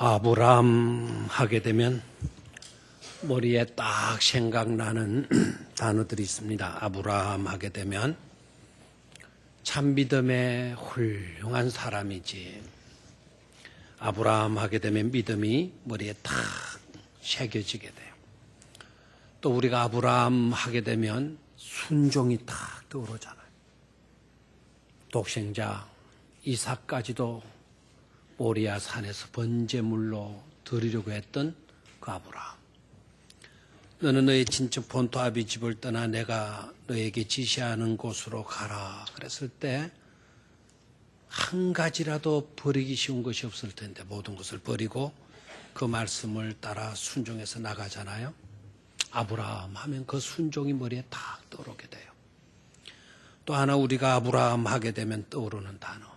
아브람 하게 되면 머리에 딱 생각나는 단어들이 있습니다. 아브람 하게 되면 참 믿음의 훌륭한 사람이지. 아브람 하게 되면 믿음이 머리에 딱 새겨지게 돼요. 또 우리가 아브람 하게 되면 순종이 딱 떠오르잖아요. 독생자 이삭까지도 모리아 산에서 번제물로 드리려고 했던 그 아브람. 너는 너의 친척 본토 아비 집을 떠나 내가 너에게 지시하는 곳으로 가라. 그랬을 때 한 가지라도 버리기 쉬운 것이 없을 텐데 모든 것을 버리고 그 말씀을 따라 순종해서 나가잖아요. 아브람 하면 그 순종이 머리에 딱 떠오르게 돼요. 또 하나 우리가 아브람 하게 되면 떠오르는 단어.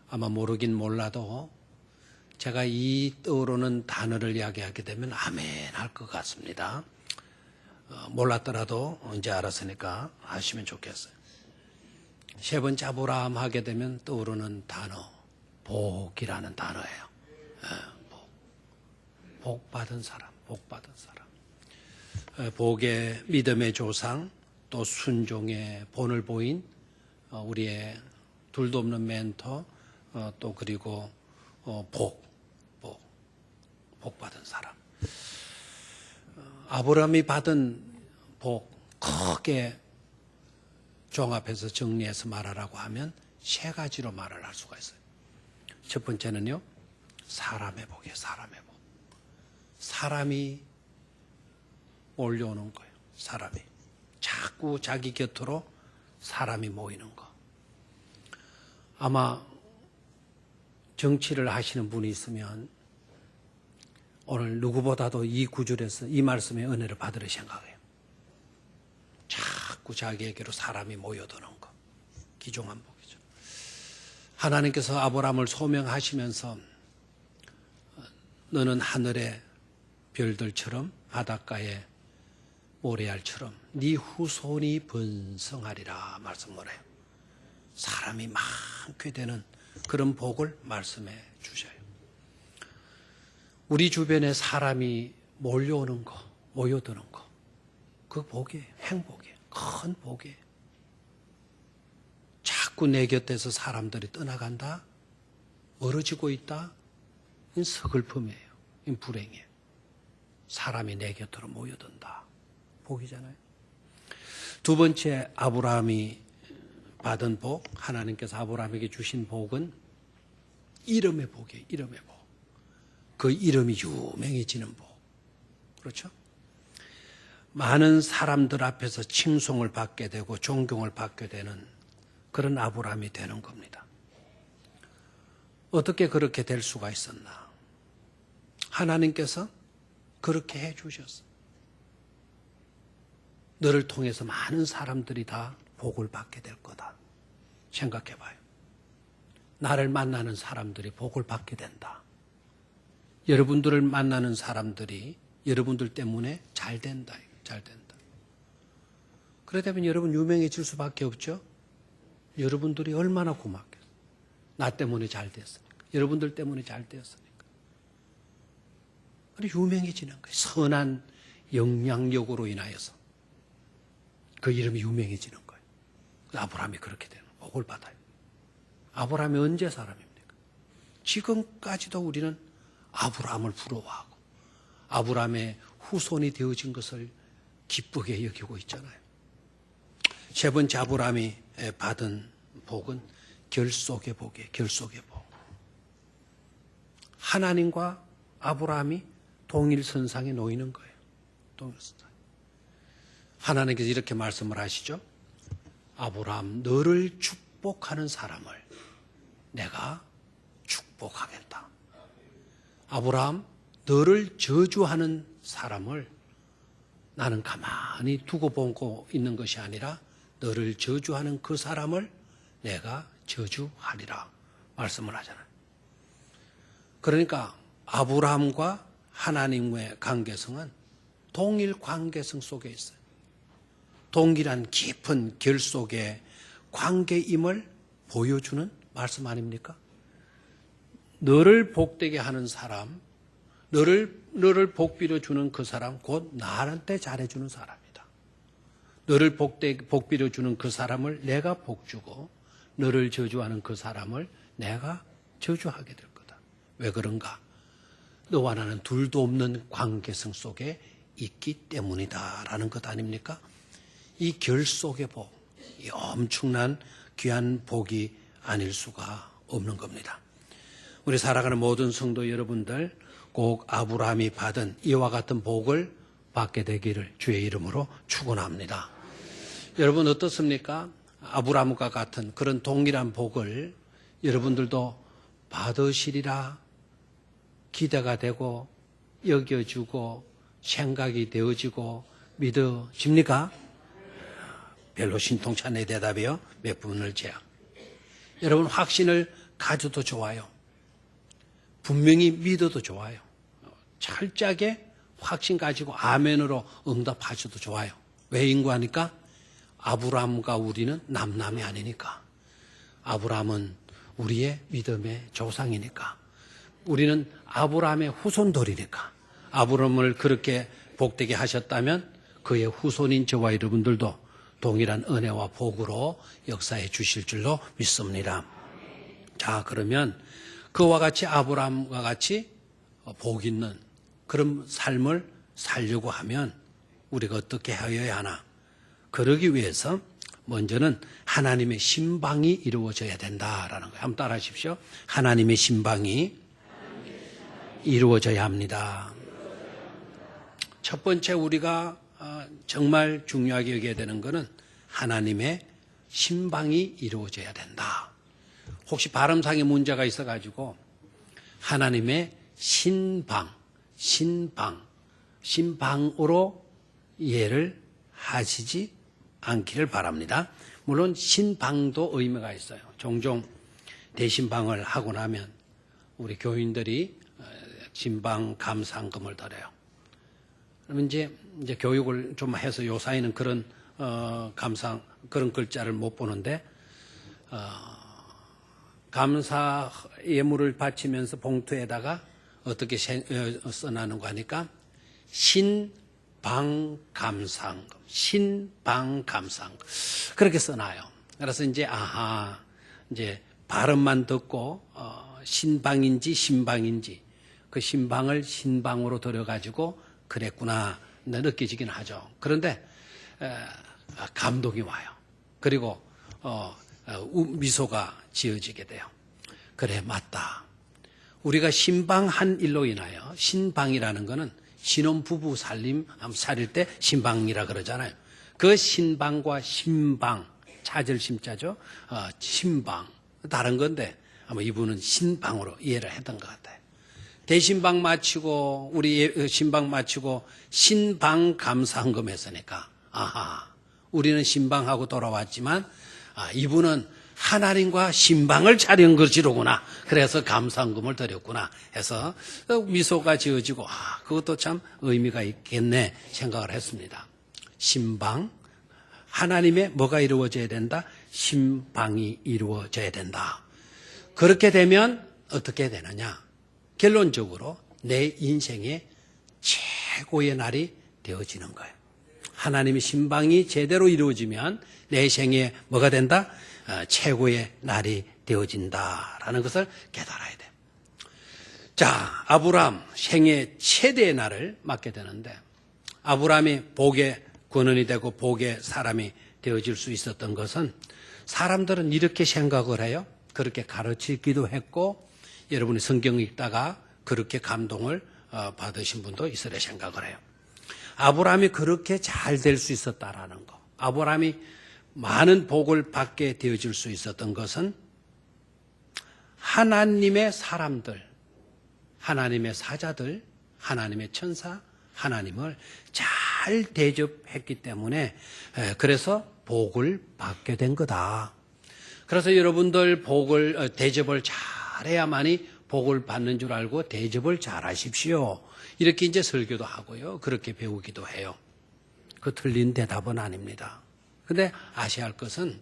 아마 모르긴 몰라도 제가 이 떠오르는 단어를 이야기하게 되면 아멘 할 것 같습니다. 몰랐더라도 이제 알았으니까 하시면 좋겠어요. 세 번째 아브람 하게 되면 떠오르는 단어, 복이라는 단어예요. 복 받은 사람, 복 받은 사람. 복의 믿음의 조상, 또 순종의 본을 보인 우리의 둘도 없는 멘토, 또 그리고 복 받은 사람. 아브라함이 받은 복 크게 종합해서 정리해서 말하라고 하면 세 가지로 말을 할 수가 있어요. 첫 번째는요, 사람의 복이에요. 사람의 복. 사람이 몰려오는 거예요. 사람이. 자꾸 자기 곁으로 사람이 모이는 거. 아마 정치를 하시는 분이 있으면 오늘 누구보다도 이 구절에서 이 말씀의 은혜를 받으려 생각해요. 자꾸 자기에게로 사람이 모여드는 거. 기종한 복이죠. 하나님께서 아브라함을 소명하시면서 너는 하늘의 별들처럼 바닷가의 모래알처럼 네 후손이 번성하리라 말씀을 해요. 사람이 많게 되는 그런 복을 말씀해 주셔요. 우리 주변에 사람이 몰려오는 거, 모여드는 거, 그 복이에요. 행복이에요. 큰 복이에요. 자꾸 내 곁에서 사람들이 떠나간다, 멀어지고 있다, 이건 서글픔이에요. 이건 불행이에요. 사람이 내 곁으로 모여든다. 복이잖아요. 두 번째 아브라함이 받은 복, 하나님께서 아브라함에게 주신 복은 이름의 복이에요. 이름의 복. 그 이름이 유명해지는 복. 그렇죠? 많은 사람들 앞에서 칭송을 받게 되고 존경을 받게 되는 그런 아브라함이 되는 겁니다. 어떻게 그렇게 될 수가 있었나? 하나님께서 그렇게 해 주셨어. 너를 통해서 많은 사람들이 다 복을 받게 될 거다. 생각해 봐요. 나를 만나는 사람들이 복을 받게 된다. 여러분들을 만나는 사람들이 여러분들 때문에 잘 된다. 잘 된다. 그러다면 여러분 유명해질 수밖에 없죠. 여러분들이 얼마나 고맙겠어요. 나 때문에 잘 됐으니까. 여러분들 때문에 잘 되었으니까. 유명해지는 거예요. 선한 영향력으로 인하여서 그 이름이 유명해지는 거예요. 아브라함이 그렇게 되는 복을 받아요. 아브라함이 언제 사람입니까? 지금까지도 우리는 아브라함을 부러워하고 아브라함의 후손이 되어진 것을 기쁘게 여기고 있잖아요. 세 번째 아브라함이 받은 복은 결속의 복이에요. 결속의 복. 하나님과 아브라함이 동일선상에 놓이는 거예요. 동일선상. 하나님께서 이렇게 말씀을 하시죠. 아브라함, 너를 축복하는 사람을 내가 축복하겠다. 아브라함, 너를 저주하는 사람을 나는 가만히 두고 보고 있는 것이 아니라 너를 저주하는 그 사람을 내가 저주하리라 말씀을 하잖아요. 그러니까 아브라함과 하나님의 관계성은 동일 관계성 속에 있어요. 동일한 깊은 결속의 관계임을 보여주는 말씀 아닙니까? 너를 복되게 하는 사람, 너를 복비려 주는 그 사람, 곧 나한테 잘해주는 사람이다. 너를 복비려 주는 그 사람을 내가 복주고 너를 저주하는 그 사람을 내가 저주하게 될 거다. 왜 그런가? 너와 나는 둘도 없는 관계성 속에 있기 때문이다라는 것 아닙니까? 이 결속의 복, 이 엄청난 귀한 복이 아닐 수가 없는 겁니다. 우리 살아가는 모든 성도 여러분들 꼭 아브라함이 받은 이와 같은 복을 받게 되기를 주의 이름으로 축원합니다. 여러분 어떻습니까? 아브라함과 같은 그런 동일한 복을 여러분들도 받으시리라 기대가 되고 여겨주고 생각이 되어지고 믿으십니까? 별로 신통치 않은 대답이요. 몇 분을 제압. 여러분 확신을 가져도 좋아요. 분명히 믿어도 좋아요. 철저하게 확신 가지고 아멘으로 응답하셔도 좋아요. 왜인고 하니까 아브라함과 우리는 남남이 아니니까. 아브라함은 우리의 믿음의 조상이니까. 우리는 아브라함의 후손들이니까. 아브라함을 그렇게 복되게 하셨다면 그의 후손인 저와 여러분들도 동일한 은혜와 복으로 역사해 주실 줄로 믿습니다. 자, 그러면 그와 같이 아브라함과 같이 복 있는 그런 삶을 살려고 하면 우리가 어떻게 하여야 하나? 그러기 위해서 먼저는 하나님의 신방이 이루어져야 된다라는 거예요. 한번 따라 하십시오. 하나님의 신방이 이루어져야 합니다. 첫 번째 우리가 정말 중요하게 여겨야 되는 것은 하나님의 신방이 이루어져야 된다. 혹시 발음상의 문제가 있어가지고 하나님의 신방으로 이해를 하시지 않기를 바랍니다. 물론 신방도 의미가 있어요. 종종 대신방을 하고 나면 우리 교인들이 신방 감상금을 드려요. 그러면 이제 교육을 좀 해서 요사이는 그런 그런 글자를 못 보는데 감사 예물을 바치면서 봉투에다가 어떻게 써나는가 하니까 신방감상금 그렇게 써놔요. 그래서 이제 이제 발음만 듣고 신방인지 신방인지 그 신방을 신방으로 들여가지고 그랬구나 느껴지긴 하죠. 그런데 감동이 와요. 그리고 미소가 지어지게 돼요. 그래, 맞다. 우리가 신방한 일로 인하여 신방이라는 거는 신혼부부 살릴 때 신방이라 그러잖아요. 그 신방과 신방, 찾을 심자죠. 신방, 다른 건데 아마 이분은 신방으로 이해를 했던 것 같아요. 대신방 마치고 우리 신방 마치고 신방 감사헌금 했으니까 우리는 신방하고 돌아왔지만 이분은 하나님과 신방을 차린 것이로구나. 그래서 감사헌금을 드렸구나 해서 미소가 지어지고 그것도 참 의미가 있겠네 생각을 했습니다. 신방, 하나님의 뭐가 이루어져야 된다? 신방이 이루어져야 된다. 그렇게 되면 어떻게 되느냐? 결론적으로 내 인생의 최고의 날이 되어지는 거예요. 하나님의 신방이 제대로 이루어지면 내 생에 뭐가 된다? 최고의 날이 되어진다라는 것을 깨달아야 돼요. 자, 아브라함 생애 최대의 날을 맞게 되는데 아브라함이 복의 근원이 되고 복의 사람이 되어질 수 있었던 것은 사람들은 이렇게 생각을 해요. 그렇게 가르치기도 했고 여러분이 성경 읽다가 그렇게 감동을 받으신 분도 있으려 생각을 해요. 아브라함이 그렇게 잘 될 수 있었다라는 거. 아브라함이 많은 복을 받게 되어질 수 있었던 것은 하나님의 사람들, 하나님의 사자들, 하나님의 천사, 하나님을 잘 대접했기 때문에 그래서 복을 받게 된 거다. 그래서 여러분들 대접을 잘해야만이 복을 받는 줄 알고 대접을 잘하십시오. 이렇게 이제 설교도 하고요. 그렇게 배우기도 해요. 그 틀린 대답은 아닙니다. 근데 아셔야 할 것은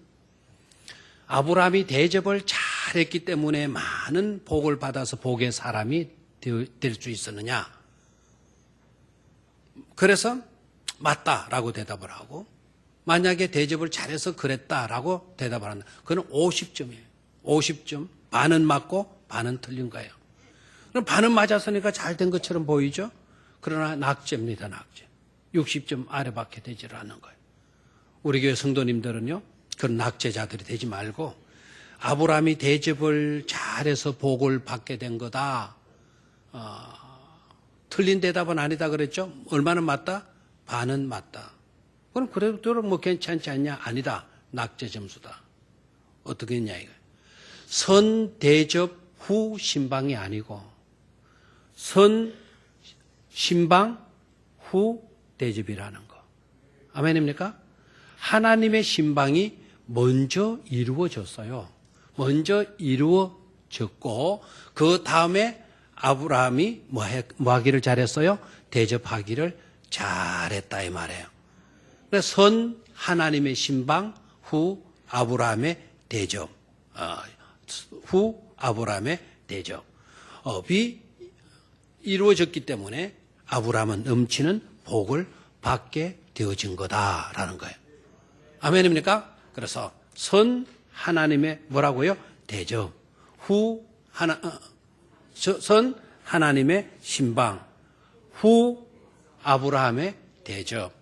아브라함이 대접을 잘 잘했기 때문에 많은 복을 받아서 복의 사람이 될 수 있었느냐? 그래서 맞다라고 대답을 하고, 만약에 대접을 잘해서 그랬다라고 대답을 한다. 그건 50점이에요. 50점. 반은 맞고 반은 틀린 거예요. 그럼 반은 맞았으니까 잘 된 것처럼 보이죠? 그러나 낙제입니다. 낙제. 60점 아래밖에 되지를 않는 거예요. 우리 교회 성도님들은요, 그런 낙제자들이 되지 말고 아브라함이 대접을 잘해서 복을 받게 된 거다. 틀린 대답은 아니다 그랬죠? 얼마는 맞다? 반은 맞다. 그럼 그래도 뭐 괜찮지 않냐? 아니다. 낙제 점수다. 어떻게 했냐 이거예요. 선 대접 후 신방이 아니고 선 신방 후 대접이라는 거. 아멘입니까? 하나님의 신방이 먼저 이루어졌어요. 먼저 이루어졌고 그 다음에 아브라함이 뭐 하기를 잘했어요? 대접하기를 잘했다 이 말이에요. 그래서 선 하나님의 신방 후 아브라함의 대접. 후 아브라함의 대접이 이루어졌기 때문에 아브라함은 넘치는 복을 받게 되어진 거다라는 거예요. 아멘입니까? 그래서 선 하나님의 뭐라고요? 대접. 후 선 하나님의 신방. 후 아브라함의 대접.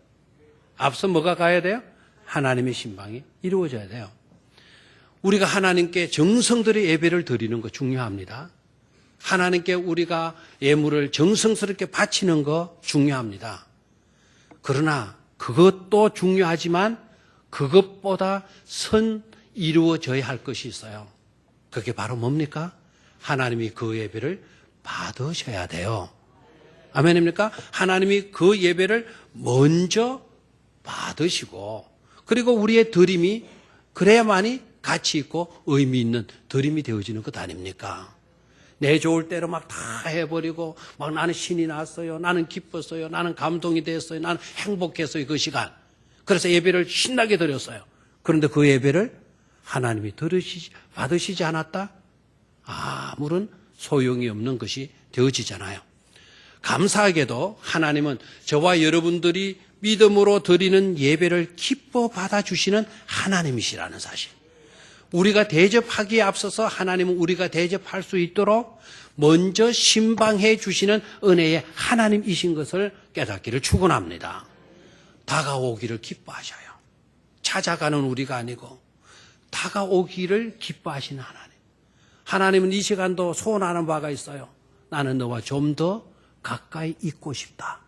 앞서 뭐가 가야 돼요? 하나님의 신방이 이루어져야 돼요. 우리가 하나님께 정성들의 예배를 드리는 거 중요합니다. 하나님께 우리가 예물을 정성스럽게 바치는 거 중요합니다. 그러나 그것도 중요하지만 그것보다 선 이루어져야 할 것이 있어요. 그게 바로 뭡니까? 하나님이 그 예배를 받으셔야 돼요. 아멘입니까? 하나님이 그 예배를 먼저 받으시고 그리고 우리의 드림이 그래야만이 가치 있고 의미 있는 드림이 되어지는 것 아닙니까? 내 좋을 대로 막 다 해버리고 막 나는 신이 났어요. 나는 기뻤어요. 나는 감동이 됐어요. 나는 행복했어요. 그 시간. 그래서 예배를 신나게 드렸어요. 그런데 그 예배를 하나님이 받으시지 않았다? 아무런 소용이 없는 것이 되어지잖아요. 감사하게도 하나님은 저와 여러분들이 믿음으로 드리는 예배를 기뻐 받아주시는 하나님이시라는 사실. 우리가 대접하기에 앞서서 하나님은 우리가 대접할 수 있도록 먼저 신방해 주시는 은혜의 하나님이신 것을 깨닫기를 축원합니다. 다가오기를 기뻐하셔요. 찾아가는 우리가 아니고 다가오기를 기뻐하시는 하나님. 하나님은 이 시간도 소원하는 바가 있어요. 나는 너와 좀 더 가까이 있고 싶다.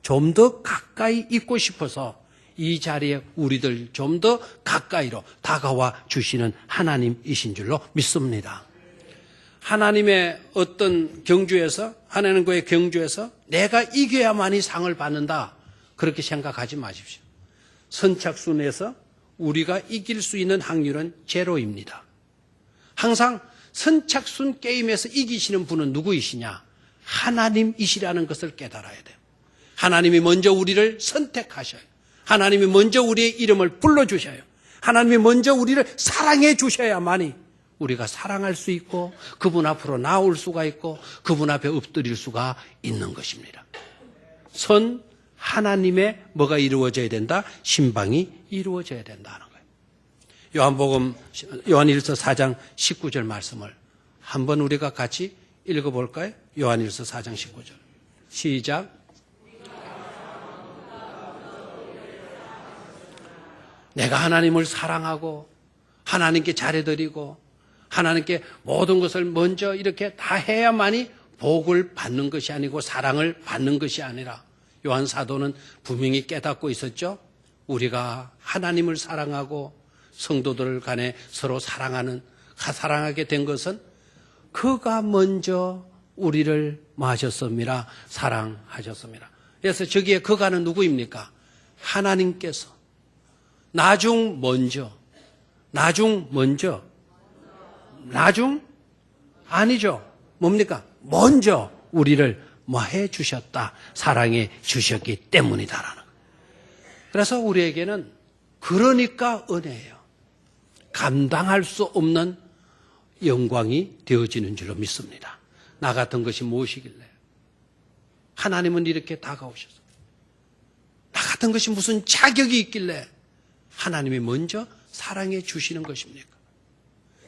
좀 더 가까이 있고 싶어서 이 자리에 우리들 좀 더 가까이로 다가와 주시는 하나님이신 줄로 믿습니다. 하나님의 어떤 경주에서, 하나님과의 경주에서 내가 이겨야만이 상을 받는다. 그렇게 생각하지 마십시오. 선착순에서 우리가 이길 수 있는 확률은 제로입니다. 항상 선착순 게임에서 이기시는 분은 누구이시냐? 하나님이시라는 것을 깨달아야 돼요. 하나님이 먼저 우리를 선택하셔요. 하나님이 먼저 우리의 이름을 불러주셔요. 하나님이 먼저 우리를 사랑해 주셔야만이 우리가 사랑할 수 있고 그분 앞으로 나올 수가 있고 그분 앞에 엎드릴 수가 있는 것입니다. 선 하나님의 뭐가 이루어져야 된다? 신방이 이루어져야 된다는 거예요. 요한일서 4장 19절 말씀을 한번 우리가 같이 읽어볼까요? 요한일서 4장 19절 시작. 내가 하나님을 사랑하고 하나님께 잘해드리고 하나님께 모든 것을 먼저 이렇게 다 해야만이 복을 받는 것이 아니고 사랑을 받는 것이 아니라 요한 사도는 분명히 깨닫고 있었죠. 우리가 하나님을 사랑하고 성도들 간에 서로 사랑하게 된 것은 그가 먼저 우리를 하셨습니다. 사랑하셨습니다. 그래서 저기에 그가는 누구입니까? 하나님께서 나중 아니죠. 뭡니까? 먼저 우리를 해 주셨다. 사랑해 주셨기 때문이다라는 거예요. 그래서 우리에게는 그러니까 은혜예요. 감당할 수 없는 영광이 되어지는 줄로 믿습니다. 나 같은 것이 무엇이길래 하나님은 이렇게 다가오셔서 나 같은 것이 무슨 자격이 있길래 하나님이 먼저 사랑해 주시는 것입니까?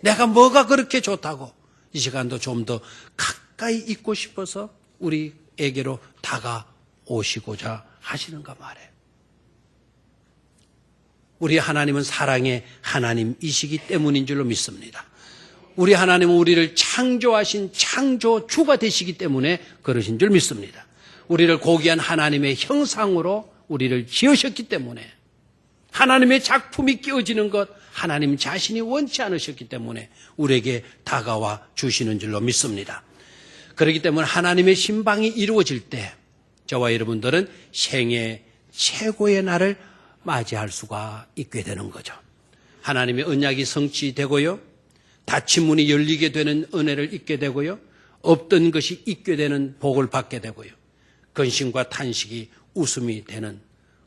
내가 뭐가 그렇게 좋다고 이 시간도 좀 더 가까이 있고 싶어서 우리에게로 다가오시고자 하시는가 말이에요. 우리 하나님은 사랑의 하나님이시기 때문인 줄로 믿습니다. 우리 하나님은 우리를 창조하신 창조주가 되시기 때문에 그러신 줄 믿습니다. 우리를 고귀한 하나님의 형상으로 우리를 지으셨기 때문에 하나님의 작품이 끼워지는 것 하나님 자신이 원치 않으셨기 때문에 우리에게 다가와 주시는 줄로 믿습니다. 그렇기 때문에 하나님의 신방이 이루어질 때 저와 여러분들은 생애 최고의 날을 맞이할 수가 있게 되는 거죠. 하나님의 언약이 성취되고요. 닫힌 문이 열리게 되는 은혜를 잊게 되고요. 없던 것이 있게 되는 복을 받게 되고요. 근심과 탄식이 웃음이 되는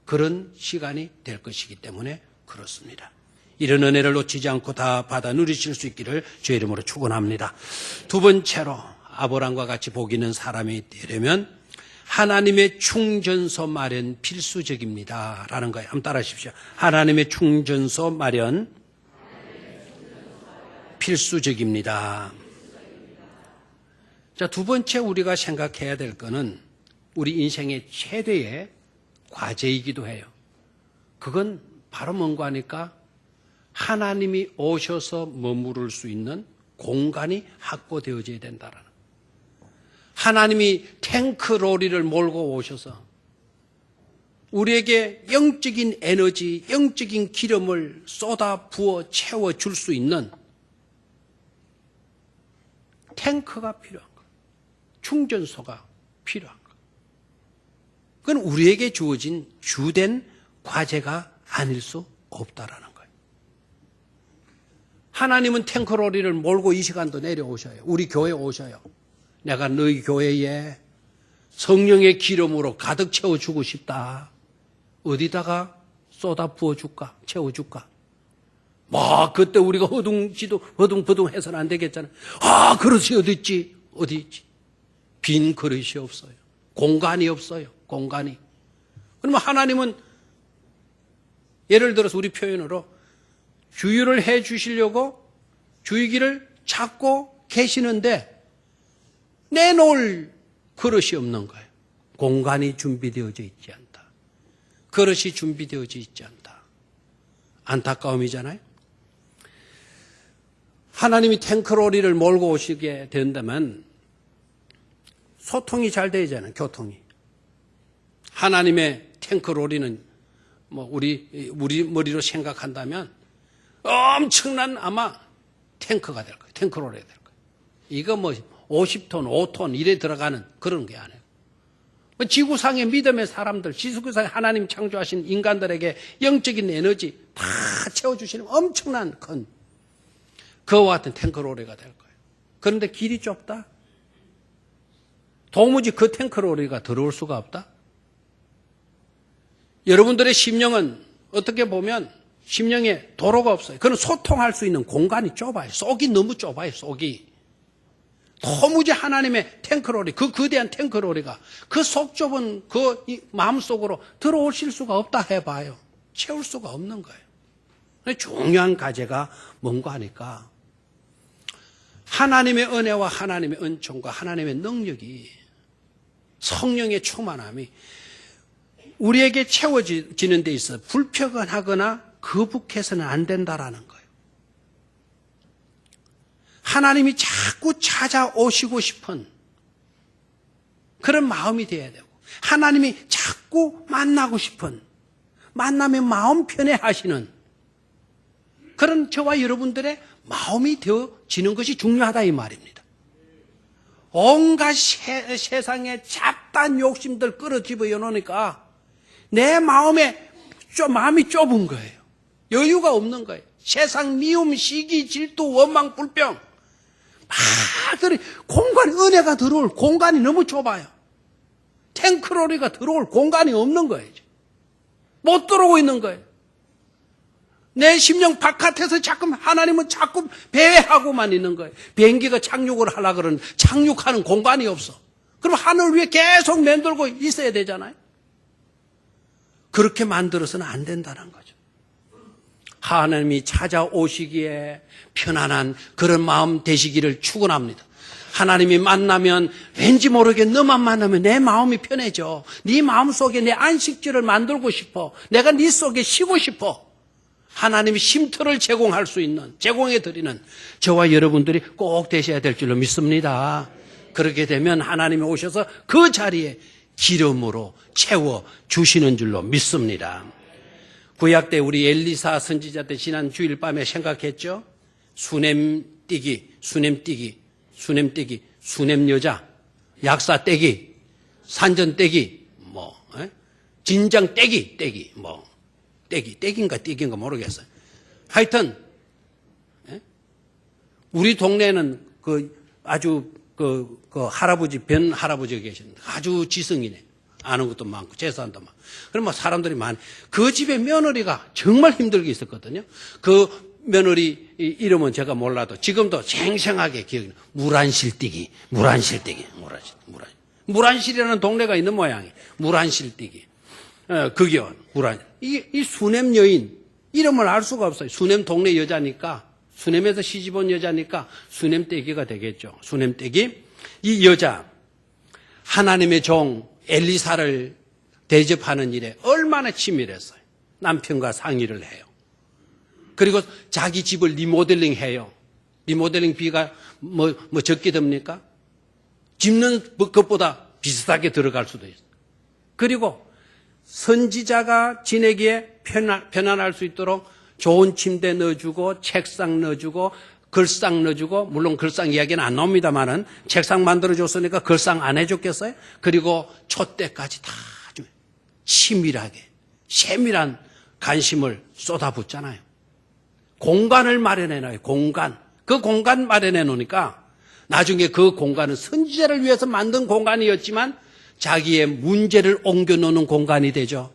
그런 시간이 될 것이기 때문에 그렇습니다. 이런 은혜를 놓치지 않고 다 받아 누리실 수 있기를 주의 이름으로 축원합니다. 두 번째로 아브라함과 같이 복 있는 사람이 되려면 하나님의 충전소 마련 필수적입니다. 라는 거예요. 한번 따라 하십시오. 하나님의 충전소 마련 필수적입니다. 자, 두 번째 우리가 생각해야 될 것은 우리 인생의 최대의 과제이기도 해요. 그건 바로 뭔가 하니까 하나님이 오셔서 머무를 수 있는 공간이 확보되어져야 된다라는 거예요. 하나님이 탱크로리를 몰고 오셔서 우리에게 영적인 에너지, 영적인 기름을 쏟아 부어 채워줄 수 있는 탱크가 필요한 거예요. 충전소가 필요한 거예요. 그건 우리에게 주어진 주된 과제가 아닐 수 없다라는 거예요. 하나님은 탱크로리를 몰고 이 시간도 내려오셔요. 우리 교회에 오셔요. 내가 너희 교회에 성령의 기름으로 가득 채워주고 싶다. 어디다가 쏟아 부어줄까? 채워줄까? 그때 우리가 허둥버둥해서는 안 되겠잖아요. 그릇이 어디 있지? 어디 있지? 빈 그릇이 없어요. 공간이 없어요. 공간이. 그러면 하나님은 예를 들어서 우리 표현으로 주유를 해 주시려고 주유기를 찾고 계시는데 내놓을 그릇이 없는 거예요. 공간이 준비되어져 있지 않다. 그릇이 준비되어져 있지 않다. 안타까움이잖아요. 하나님이 탱크로리를 몰고 오시게 된다면 소통이 잘 되잖아요. 교통이. 하나님의 탱크로리는 우리 머리로 생각한다면 엄청난 아마 탱크가 될 거예요. 탱크로리가 될 거예요. 이거 50톤, 5톤 이래 들어가는 그런 게 아니에요. 지구상의 믿음의 사람들, 지구상에 하나님 창조하신 인간들에게 영적인 에너지 다 채워주시는 엄청난 큰 그와 같은 탱크로리가 될 거예요. 그런데 길이 좁다? 도무지 그 탱크로리가 들어올 수가 없다? 여러분들의 심령은 어떻게 보면 심령에 도로가 없어요. 그건 소통할 수 있는 공간이 좁아요. 속이 너무 좁아요. 속이. 도무지 하나님의 탱크로리, 그 거대한 탱크로리가 그 속 좁은 그 마음속으로 들어오실 수가 없다 해봐요. 채울 수가 없는 거예요. 중요한 과제가 뭔가 하니까 하나님의 은혜와 하나님의 은총과 하나님의 능력이 성령의 충만함이 우리에게 채워지는 데 있어 불평하거나 거북해서는 안 된다라는 거예요. 하나님이 자꾸 찾아오시고 싶은 그런 마음이 되어야 되고 하나님이 자꾸 만나고 싶은 만나면 마음 편해하시는 그런 저와 여러분들의 마음이 되어지는 것이 중요하다 이 말입니다. 온갖 세상의 잡다한 욕심들 끌어집어 놓으니까 내 마음이 좁은 거예요. 여유가 없는 거예요. 세상 미움, 시기, 질투, 원망, 불평 공간, 은혜가 들어올 공간이 너무 좁아요. 탱크로리가 들어올 공간이 없는 거예요. 못 들어오고 있는 거예요. 내 심령 바깥에서 자꾸 하나님은 자꾸 배회하고만 있는 거예요. 비행기가 착륙을 하려고 그러는데 착륙하는 공간이 없어. 그럼 하늘 위에 계속 맴돌고 있어야 되잖아요. 그렇게 만들어서는 안 된다는 거죠. 하나님이 찾아오시기에 편안한 그런 마음 되시기를 축원합니다. 하나님이 만나면 왠지 모르게 너만 만나면 내 마음이 편해져. 네 마음 속에 내 안식처를 만들고 싶어. 내가 네 속에 쉬고 싶어. 하나님이 쉼터를 제공할 수 있는, 제공해 드리는 저와 여러분들이 꼭 되셔야 될 줄로 믿습니다. 그렇게 되면 하나님이 오셔서 그 자리에 기름으로 채워 주시는 줄로 믿습니다. 구약 때 우리 엘리사 선지자 때 지난 주일 밤에 생각했죠. 수냄뛰기, 수냄여자, 약사떼기, 산전떼기, 진장떼기, 떼기인가 떼기인가 모르겠어요. 하여튼 우리 동네는 아주 할아버지, 변 할아버지가 계시는데 아주 지성이네. 아는 것도 많고 재산도 많고. 그럼 사람들이 많이. 그 집의 며느리가 정말 힘들게 있었거든요. 그 며느리 이름은 제가 몰라도 지금도 생생하게 기억이 나요. 무란실이라는 동네가 있는 모양이에요. 무란실뛰기. 극연, 이 수냄 여인, 이름을 알 수가 없어요. 수냄 동네 여자니까, 수냄에서 시집 온 여자니까 수냄떼기가 되겠죠. 수냄떼기. 이 여자, 하나님의 종 엘리사를 대접하는 일에 얼마나 치밀했어요. 남편과 상의를 해요. 그리고 자기 집을 리모델링 해요. 리모델링 비가 적게 듭니까? 짓는 것보다 비슷하게 들어갈 수도 있어요. 그리고 선지자가 지내기에 편안할 수 있도록 좋은 침대 넣어주고 책상 넣어주고 글상 넣어주고, 물론 글상 이야기는 안 나옵니다만은 책상 만들어줬으니까 글상 안 해줬겠어요? 그리고 촛대까지 다 아주 치밀하게 세밀한 관심을 쏟아붓잖아요. 공간을 마련해놔요. 공간. 그 공간 마련해 놓으니까 나중에 그 공간은 선지자를 위해서 만든 공간이었지만 자기의 문제를 옮겨놓는 공간이 되죠.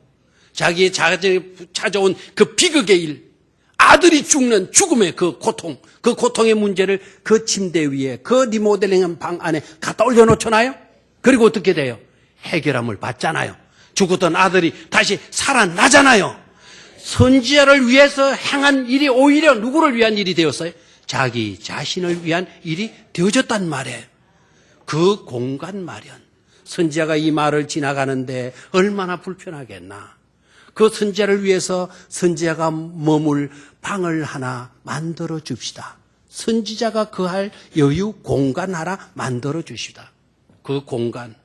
자기의 찾아온 그 비극의 일, 아들이 죽는 죽음의 그 고통, 그 고통의 문제를 그 침대 위에, 그 리모델링한 방 안에 갖다 올려놓잖아요. 그리고 어떻게 돼요? 해결함을 받잖아요. 죽었던 아들이 다시 살아나잖아요. 선지자를 위해서 행한 일이 오히려 누구를 위한 일이 되었어요? 자기 자신을 위한 일이 되어졌단 말이에요. 그 공간 마련. 선지자가 이 말을 지나가는데 얼마나 불편하겠나. 그 선지자를 위해서 선지자가 머물 방을 하나 만들어 줍시다. 선지자가 거할 여유 공간 하나 만들어 주시다. 그 공간.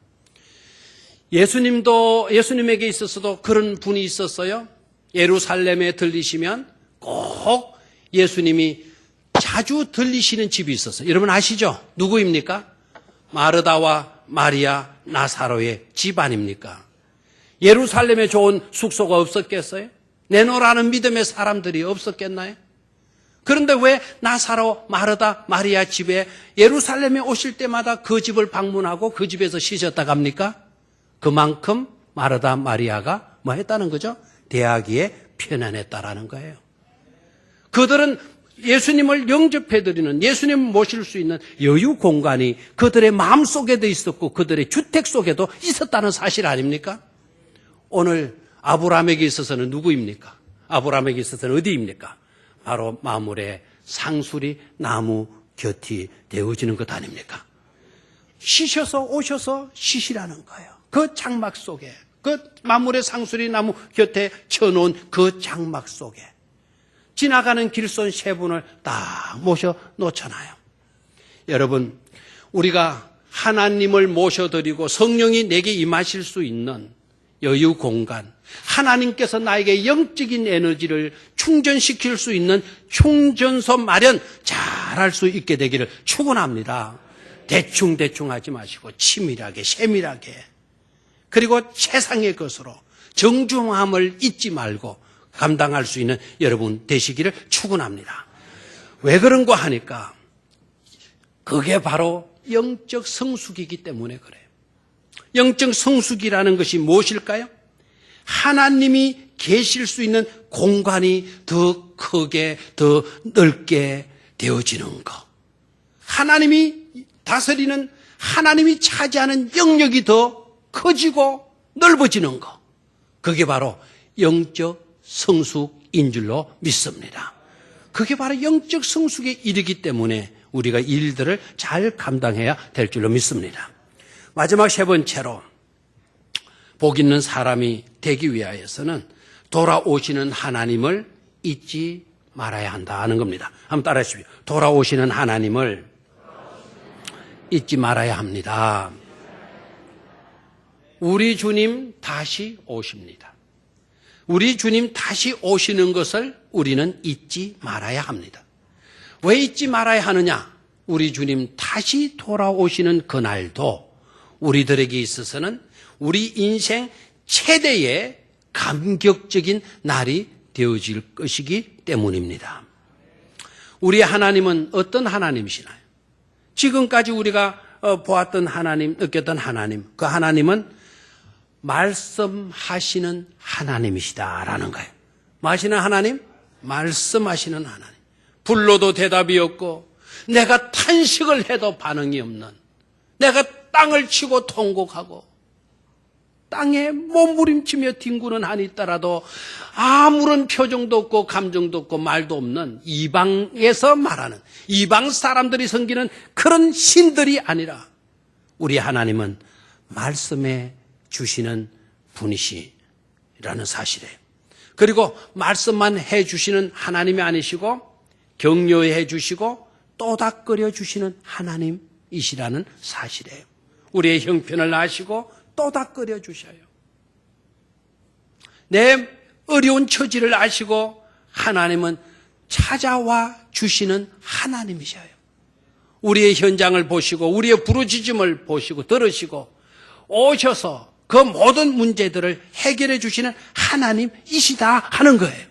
예수님에게 있어서도 그런 분이 있었어요. 예루살렘에 들리시면 꼭 예수님이 자주 들리시는 집이 있었어요. 여러분 아시죠? 누구입니까? 마르다와 마리아 나사로의 집 아닙니까? 예루살렘에 좋은 숙소가 없었겠어요? 내놓으라는 믿음의 사람들이 없었겠나요? 그런데 왜 나사로, 마르다, 마리아 집에 예루살렘에 오실 때마다 그 집을 방문하고 그 집에서 쉬셨다 갑니까? 그만큼 마르다, 마리아가 뭐 했다는 거죠? 대하기에 편안했다라는 거예요. 그들은 예수님을 영접해드리는, 예수님을 모실 수 있는 여유 공간이 그들의 마음속에도 있었고 그들의 주택 속에도 있었다는 사실 아닙니까? 오늘 아브라함에게 있어서는 누구입니까? 아브라함에게 있어서는 어디입니까? 바로 마물의 상수리 나무 곁이 되어지는 것 아닙니까? 쉬셔서 오셔서 쉬시라는 거예요. 그 장막 속에, 그 마물의 상수리 나무 곁에 쳐놓은 그 장막 속에 지나가는 길손 세 분을 딱 모셔 놓잖아요. 여러분, 우리가 하나님을 모셔드리고 성령이 내게 임하실 수 있는 여유 공간, 하나님께서 나에게 영적인 에너지를 충전시킬 수 있는 충전소 마련 잘할 수 있게 되기를 축원합니다. 대충 하지 마시고 치밀하게, 세밀하게, 그리고 최상의 것으로 정중함을 잊지 말고 감당할 수 있는 여러분 되시기를 축원합니다. 왜 그런가 하니까 그게 바로 영적 성숙이기 때문에 그래요. 영적 성숙이라는 것이 무엇일까요? 하나님이 계실 수 있는 공간이 더 크게, 더 넓게 되어지는 것. 하나님이 다스리는, 하나님이 차지하는 영역이 더 커지고 넓어지는 것. 그게 바로 영적 성숙인 줄로 믿습니다. 그게 바로 영적 성숙에 이르기 때문에 우리가 일들을 잘 감당해야 될 줄로 믿습니다. 마지막 세 번째로 복 있는 사람이 되기 위하여서는 돌아오시는 하나님을 잊지 말아야 한다는 겁니다. 한번 따라해 주십시오. 돌아오시는 하나님을 잊지 말아야 합니다. 우리 주님 다시 오십니다. 우리 주님 다시 오시는 것을 우리는 잊지 말아야 합니다. 왜 잊지 말아야 하느냐? 우리 주님 다시 돌아오시는 그날도 우리들에게 있어서는 우리 인생 최대의 감격적인 날이 되어질 것이기 때문입니다. 우리 하나님은 어떤 하나님이시나요? 지금까지 우리가 보았던 하나님, 느꼈던 하나님, 그 하나님은 말씀하시는 하나님이시다라는 거예요. 마시는 하나님? 말씀하시는 하나님. 불러도 대답이 없고 내가 탄식을 해도 반응이 없는, 내가 땅을 치고 통곡하고 땅에 몸부림치며 뒹구는 한이 있더라도 아무런 표정도 없고 감정도 없고 말도 없는 이방에서 말하는, 이방 사람들이 섬기는 그런 신들이 아니라 우리 하나님은 말씀해 주시는 분이시라는 사실이에요. 그리고 말씀만 해 주시는 하나님이 아니시고 격려해 주시고 또닥거려 주시는 하나님이시라는 사실이에요. 우리의 형편을 아시고 또닥거려 주셔요. 내 어려운 처지를 아시고 하나님은 찾아와 주시는 하나님이셔요. 우리의 현장을 보시고 우리의 부르짖음을 보시고 들으시고 오셔서 그 모든 문제들을 해결해 주시는 하나님이시다 하는 거예요.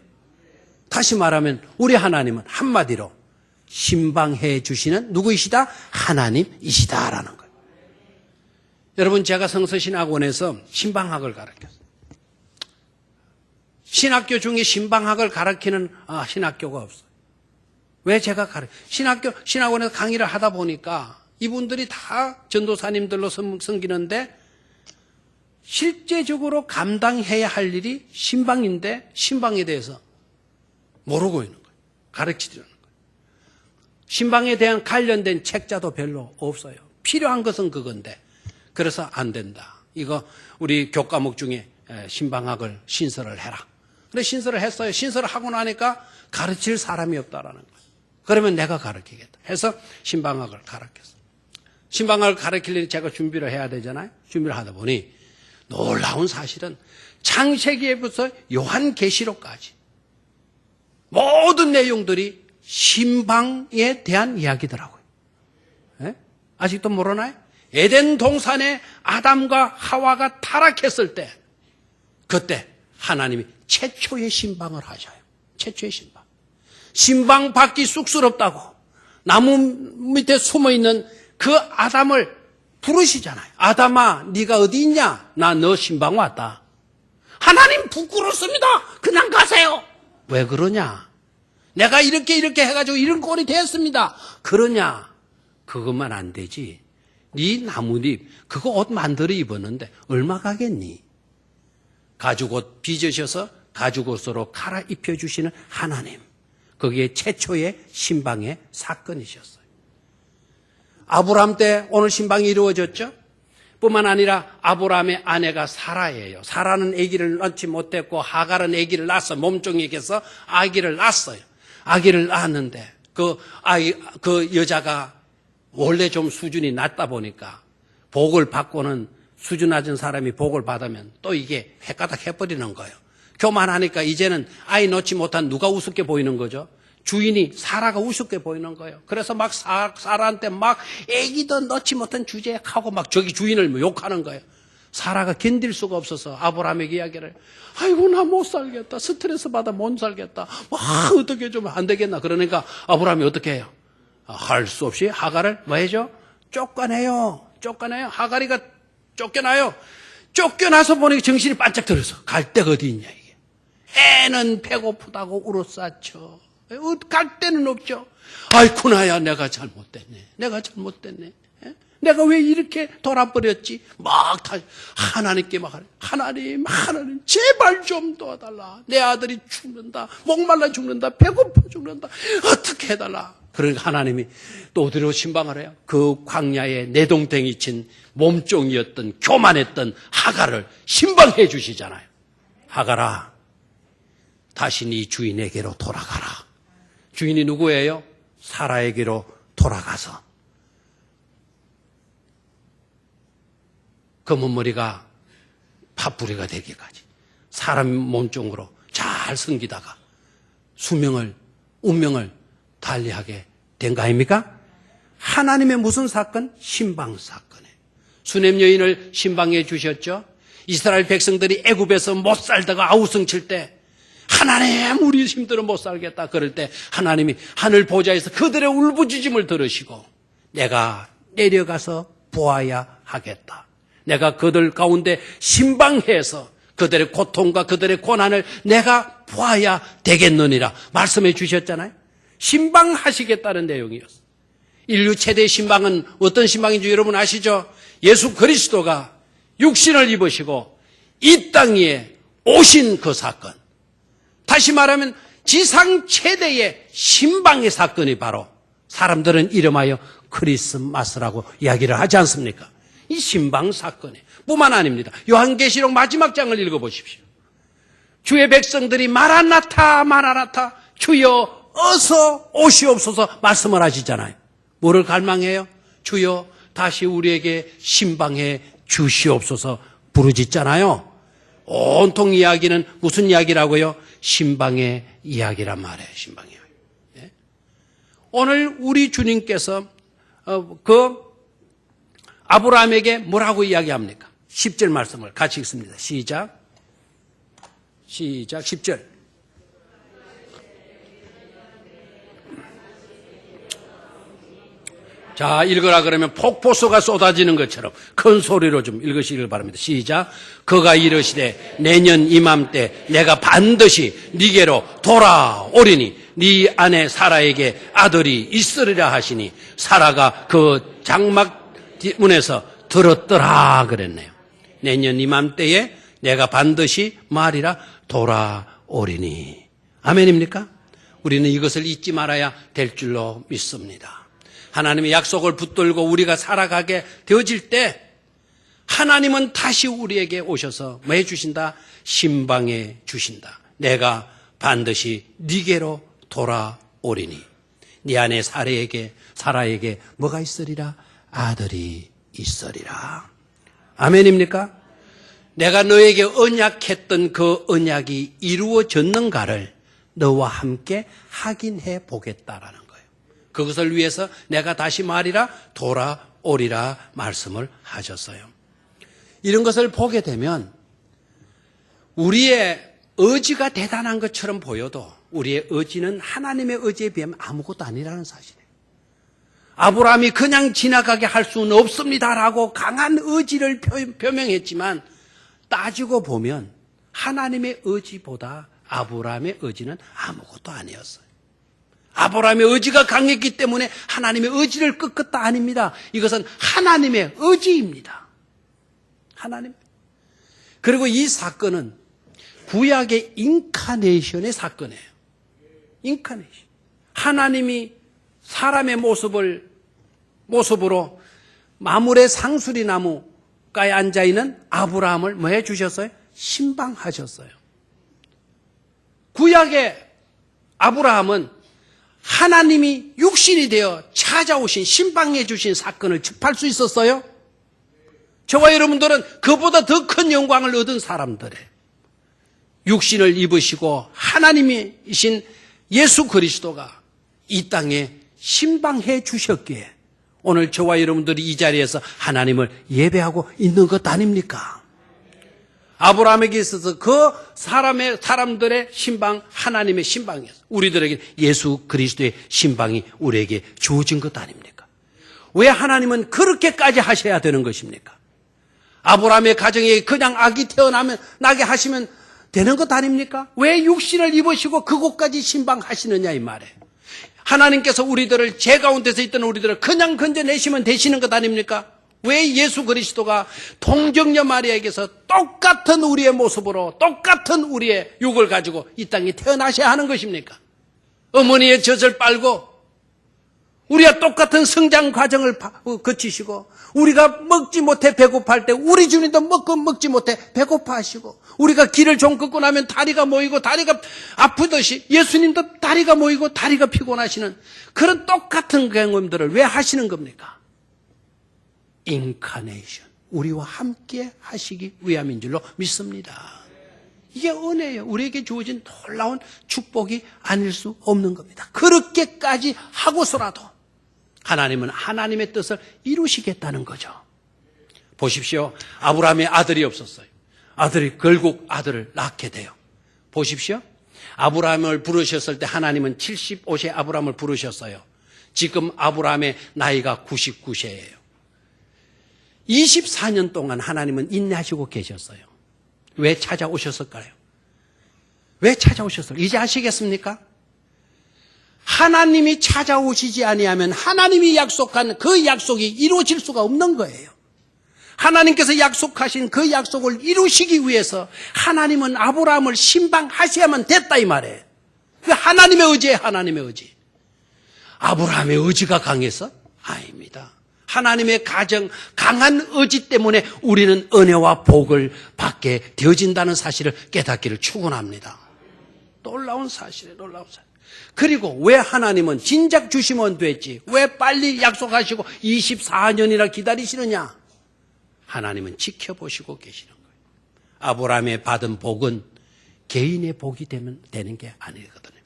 다시 말하면 우리 하나님은 한마디로 신방해 주시는 누구이시다? 하나님이시다라는 거예요. 여러분, 제가 성서신학원에서 신방학을 가르쳤어요. 신학교 중에 신방학을 가르치는 신학교가 없어요. 왜 제가 신학원에서 강의를 하다 보니까 이분들이 다 전도사님들로 섬기는데 실제적으로 감당해야 할 일이 신방인데 신방에 대해서 모르고 있는 거예요. 가르치려는 거예요. 신방에 대한 관련된 책자도 별로 없어요. 필요한 것은 그건데 그래서 안 된다. 이거 우리 교과목 중에 신방학을 신설을 해라. 근데 신설을 했어요. 신설을 하고 나니까 가르칠 사람이 없다라는 거예요. 그러면 내가 가르치겠다 해서 신방학을 가르쳤어요. 신방학을 가르치려니 제가 준비를 해야 되잖아요. 준비를 하다 보니 놀라운 사실은 창세기에부터 요한계시록까지 모든 내용들이 신방에 대한 이야기더라고요. 네? 아직도 모르나요? 에덴 동산에 아담과 하와가 타락했을 때 그때 하나님이 최초의 신방을 하셔요. 최초의 신방. 신방 받기 쑥스럽다고 나무 밑에 숨어있는 그 아담을 부르시잖아요. 아담아, 네가 어디 있냐? 나 너 신방 왔다. 하나님 부끄럽습니다. 그냥 가세요. 왜 그러냐? 내가 이렇게 해가지고 이런 꼴이 되었습니다. 그러냐? 그것만 안 되지. 네 나뭇잎 그거 옷 만들어 입었는데 얼마 가겠니? 가죽옷 빚으셔서 가죽옷으로 갈아입혀 주시는 하나님. 그게 최초의 신방의 사건이셨어요. 아브라함 때 오늘 신방이 이루어졌죠. 뿐만 아니라 아브라함의 아내가 사라예요. 사라는 아기를 낳지 못했고 하갈은 아기를 낳았어. 몸종에게서 아기를 낳았어요. 아기를 낳았는데 그 여자가 원래 좀 수준이 낮다 보니까 복을 받고는 수준 낮은 사람이 복을 받으면 또 이게 헷가닥 해버리는 거예요. 교만하니까 이제는 아이 낳지 못한 누가 우습게 보이는 거죠? 주인이 사라가 우습게 보이는 거예요. 그래서 막 사라한테 막 애기도 낳지 못한 주제하고 막 저기 주인을 욕하는 거예요. 사라가 견딜 수가 없어서 아브라함에게 이야기를 아이고 나 못 살겠다. 스트레스 받아 못 살겠다. 와 어떻게 좀 안 되겠나. 그러니까 아브라함이 어떻게 해요? 할 수 없이 하갈을 뭐 해줘? 쫓겨내요. 하갈이가 쫓겨나요. 쫓겨나서 보니 정신이 반짝 들어서 갈 데가 어디 있냐 이게. 애는 배고프다고 울었사쳐. 갈 데는 없죠. 아이쿠나야, 내가 잘못됐네. 내가 잘못됐네. 내가 왜 이렇게 돌아버렸지? 막 다 하나님께 막 하나님 제발 좀 도와달라. 내 아들이 죽는다. 목말라 죽는다. 배고파 죽는다. 어떻게 해달라. 그러니까 하나님이 또 어디로 신방을 해요? 그 광야에 내동댕이 친 몸종이었던 교만했던 하갈을 신방해 주시잖아요. 하갈아, 다시 네 주인에게로 돌아가라. 주인이 누구예요? 사라에게로 돌아가서 검은 머리가 팥뿌리가 되기까지 사람 몸종으로 잘 섬기다가 운명을 달리하게 된 거 아닙니까? 하나님의 무슨 사건? 신방 사건이에요. 수냄 여인을 신방해 주셨죠. 이스라엘 백성들이 애굽에서 못 살다가 아우성칠 때 하나님, 우리 힘들어 못 살겠다 그럴 때 하나님이 하늘 보좌에서 그들의 울부짖음을 들으시고 내가 내려가서 보아야 하겠다. 내가 그들 가운데 신방해서 그들의 고통과 그들의 고난을 내가 보아야 되겠느니라 말씀해 주셨잖아요. 신방하시겠다는 내용이었어요. 인류 최대 신방은 어떤 신방인지 여러분 아시죠? 예수 그리스도가 육신을 입으시고 이 땅 위에 오신 그 사건. 다시 말하면 지상 최대의 신방의 사건이 바로 사람들은 이름하여 크리스마스라고 이야기를 하지 않습니까? 이 신방 사건이 뿐만 아닙니다. 요한계시록 마지막 장을 읽어보십시오. 주의 백성들이 마라나타 마라나타 주여 어서 오시옵소서 말씀을 하시잖아요. 뭐를 갈망해요? 주여 다시 우리에게 신방해 주시옵소서 부르짖잖아요. 온통 이야기는 무슨 이야기라고요? 신방의 이야기란 말이에요. 신방의 이야기. 예? 오늘 우리 주님께서 그 아브라함에게 뭐라고 이야기합니까? 10절 말씀을 같이 읽습니다. 시작 10절. 자, 읽으라 그러면 폭포수가 쏟아지는 것처럼 큰 소리로 좀 읽으시길 바랍니다. 시작. 그가 이르시되 내년 이맘때 내가 반드시 네게로 돌아오리니 네 아내 사라에게 아들이 있으리라 하시니 사라가 그 장막 문에서 들었더라 그랬네요. 내년 이맘때에 내가 반드시 말이라 돌아오리니. 아멘입니까? 우리는 이것을 잊지 말아야 될 줄로 믿습니다. 하나님의 약속을 붙들고 우리가 살아가게 되어질 때 하나님은 다시 우리에게 오셔서 뭐 해주신다? 신방해 주신다. 내가 반드시 네게로 돌아오리니 네 아내 사라에게 뭐가 있으리라? 아들이 있으리라. 아멘입니까? 내가 너에게 언약했던 그 언약이 이루어졌는가를 너와 함께 확인해 보겠다라는 거예요. 그것을 위해서 내가 다시 말이라 돌아오리라 말씀을 하셨어요. 이런 것을 보게 되면 우리의 의지가 대단한 것처럼 보여도 우리의 의지는 하나님의 의지에 비하면 아무것도 아니라는 사실이에요. 아브라함이 그냥 지나가게 할 수는 없습니다라고 강한 의지를 표명했지만 따지고 보면 하나님의 의지보다 아브라함의 의지는 아무것도 아니었어요. 아브라함의 의지가 강했기 때문에 하나님의 의지를 꺾었다 아닙니다. 이것은 하나님의 의지입니다. 하나님. 그리고 이 사건은 구약의 인카네이션의 사건이에요. 인카네이션. 하나님이 사람의 모습으로 마물의 상수리 나무가에 앉아있는 아브라함을 뭐 해주셨어요? 신방하셨어요. 구약의 아브라함은 하나님이 육신이 되어 찾아오신 신방해 주신 사건을 접할 수 있었어요? 저와 여러분들은 그보다 더 큰 영광을 얻은 사람들의 육신을 입으시고 하나님이신 예수 그리스도가 이 땅에 신방해 주셨기에 오늘 저와 여러분들이 이 자리에서 하나님을 예배하고 있는 것 아닙니까? 아브라함에게 있어서 그 사람들의 신방, 하나님의 신방이었어요. 우리들에게 예수 그리스도의 신방이 우리에게 주어진 것 아닙니까? 왜 하나님은 그렇게까지 하셔야 되는 것입니까? 아브라함의 가정에 그냥 아기 나게 하시면 되는 것 아닙니까? 왜 육신을 입으시고 그곳까지 신방하시느냐 이 말에. 하나님께서 우리들을 죄 가운데서 있던 우리들을 그냥 건져내시면 되시는 것 아닙니까? 왜 예수 그리스도가 동정녀 마리아에게서 똑같은 우리의 모습으로 똑같은 우리의 육을 가지고 이 땅에 태어나셔야 하는 것입니까? 어머니의 젖을 빨고 우리가 똑같은 성장 과정을 거치시고 우리가 먹지 못해 배고파할 때 우리 주님도 먹지 못해 배고파하시고 우리가 길을 좀 걷고 나면 다리가 모이고 다리가 아프듯이 예수님도 다리가 모이고 다리가 피곤하시는 그런 똑같은 경험들을 왜 하시는 겁니까? 인카네이션, 우리와 함께 하시기 위함인 줄로 믿습니다. 이게 은혜예요. 우리에게 주어진 놀라운 축복이 아닐 수 없는 겁니다. 그렇게까지 하고서라도 하나님은 하나님의 뜻을 이루시겠다는 거죠. 보십시오. 아브라함의 아들이 없었어요. 아들이 결국 아들을 낳게 돼요. 보십시오. 아브라함을 부르셨을 때 하나님은 75세 아브라함을 부르셨어요. 지금 아브라함의 나이가 99세예요. 24년 동안 하나님은 인내하시고 계셨어요. 왜 찾아오셨을까요? 왜 찾아오셨을까요? 이제 아시겠습니까? 하나님이 찾아오시지 아니하면 하나님이 약속한 그 약속이 이루어질 수가 없는 거예요. 하나님께서 약속하신 그 약속을 이루시기 위해서 하나님은 아브라함을 신방하셔야만 됐다 이 말이에요. 그 하나님의 의지예요. 하나님의 의지. 아브라함의 의지가 강해서? 아닙니다. 하나님의 강한 의지 때문에 우리는 은혜와 복을 받게 되어진다는 사실을 깨닫기를 축원합니다. 놀라운 사실이에요. 놀라운 사실. 그리고 왜 하나님은 진작 주시면 됐지 왜 빨리 약속하시고 24년이나 기다리시느냐? 하나님은 지켜보시고 계시는 거예요. 아브라함의 받은 복은 개인의 복이 되는 게 아니거든요.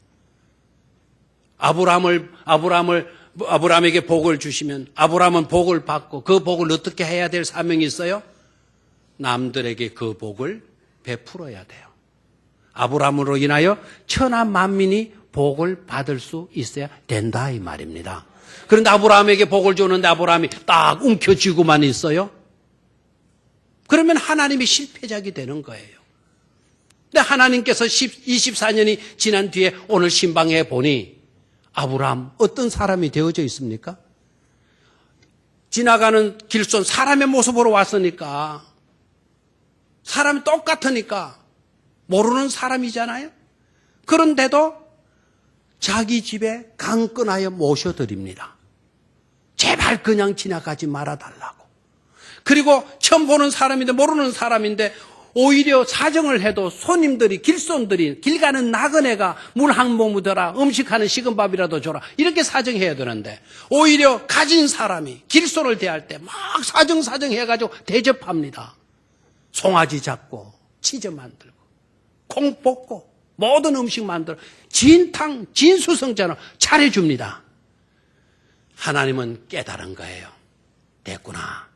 아브라함에게 복을 주시면 아브라함은 복을 받고 그 복을 어떻게 해야 될 사명이 있어요? 남들에게 그 복을 베풀어야 돼요. 아브라함으로 인하여 천하 만민이 복을 받을 수 있어야 된다 이 말입니다. 그런데 아브라함에게 복을 주는데 아브라함이 딱 움켜쥐고만 있어요? 그러면 하나님이 실패작이 되는 거예요. 근데 하나님께서 24년이 지난 뒤에 오늘 신방해 보니 아브라함 어떤 사람이 되어져 있습니까? 지나가는 길손 사람의 모습으로 왔으니까 사람이 똑같으니까 모르는 사람이잖아요. 그런데도 자기 집에 강권하여 모셔드립니다. 제발 그냥 지나가지 말아달라고. 그리고 처음 보는 사람인데 모르는 사람인데 오히려 사정을 해도 손님들이 길손들이 길 가는 나그네가 물 한 모금 더라 음식하는 식은 밥이라도 줘라 이렇게 사정해야 되는데 오히려 가진 사람이 길손을 대할 때 막 사정해가지고 대접합니다. 송아지 잡고 치즈 만들고 콩 볶고 모든 음식 만들어 진탕 진수성찬을 차려줍니다. 하나님은 깨달은 거예요. 됐구나.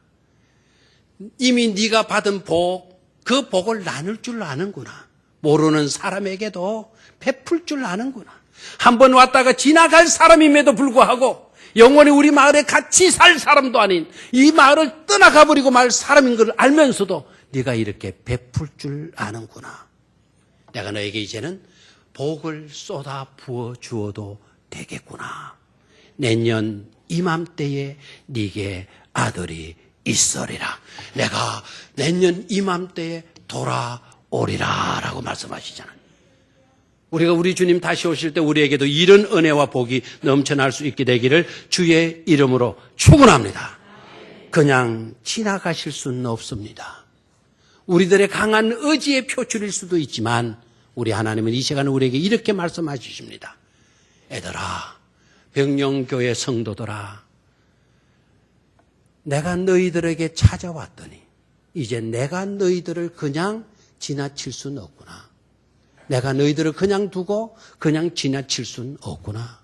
이미 네가 받은 복, 그 복을 나눌 줄 아는구나. 모르는 사람에게도 베풀 줄 아는구나. 한번 왔다가 지나갈 사람임에도 불구하고 영원히 우리 마을에 같이 살 사람도 아닌 이 마을을 떠나가버리고 말 사람인 걸 알면서도 네가 이렇게 베풀 줄 아는구나. 내가 너에게 이제는 복을 쏟아 부어 주어도 되겠구나. 내년 이맘때에 네게 아들이 있으리라. 내가 내년 이맘때에 돌아오리라 라고 말씀하시잖아요. 우리가 우리 주님 다시 오실 때 우리에게도 이런 은혜와 복이 넘쳐날 수 있게 되기를 주의 이름으로 축원합니다. 그냥 지나가실 수는 없습니다. 우리들의 강한 의지의 표출일 수도 있지만 우리 하나님은 이 시간에 우리에게 이렇게 말씀하십니다. 애들아, 병영교회 성도들아, 내가 너희들에게 찾아왔더니 이제 내가 너희들을 그냥 지나칠 수는 없구나. 내가 너희들을 그냥 두고 그냥 지나칠 수는 없구나.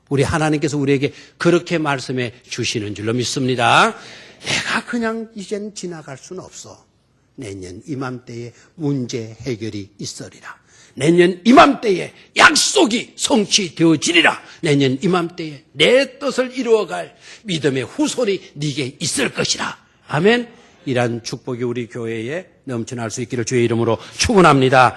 우리 하나님께서 우리에게 그렇게 말씀해 주시는 줄로 믿습니다. 내가 그냥 이젠 지나갈 수는 없어. 내년 이맘때에 문제 해결이 있으리라. 내년 이맘때에 약속이 성취되어지리라. 내년 이맘때에 내 뜻을 이루어갈 믿음의 후손이 네게 있을 것이라. 아멘. 이러한 축복이 우리 교회에 넘쳐날 수 있기를 주의 이름으로 축원합니다.